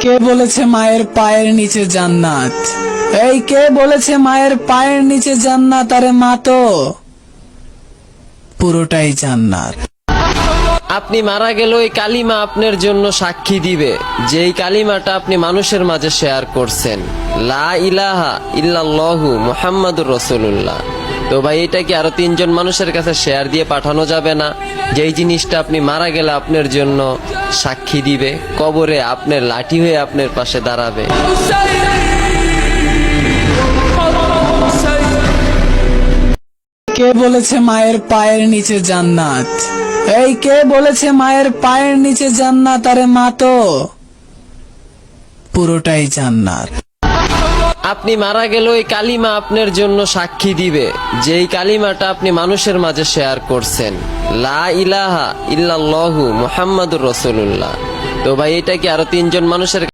কে বলেছে মায়ের পায়ের নিচে জান্নাত? এই কে বলেছে মায়ের পায়ের নিচে জান্নাত? আরে মা তো পুরোটাই জান্নাত। আপনি মারা গেলে ওই কালিমা আপনার জন্য সাক্ষী দিবে, যেই কালিমাটা আপনি মানুষের মাঝে শেয়ার করছেন, লা ইলাহা ইল্লাল্লাহু মুহাম্মাদুর রাসূলুল্লাহ। তো ভাই, এটা কি আরো 3 জন মানুষের কাছে শেয়ার দিয়ে পাঠানো যাবে না? যেই জিনিসটা আপনি মারা গেলে আপনার জন্য সাক্ষী দিবে, কবরে আপনার লাঠি হয়ে আপনার পাশে দাঁড়াবে। কে বলেছে মায়ের পায়ের নিচে জান্নাত? এই কে বলেছে মায়ের পায়ের নিচে জান্নাত? আরে মা তো পুরোটাই জান্নাত। আপনি মারা গেলে ওই কালিমা আপনার জন্য সাক্ষী দিবে, যেই কালিমাটা আপনি মানুষের মাঝে শেয়ার করছেন, লা ইলাহা ইল্লাল্লাহু মুহাম্মাদুর রাসূলুল্লাহ। তো ভাই, এটা কি আরো 3 জন মানুষের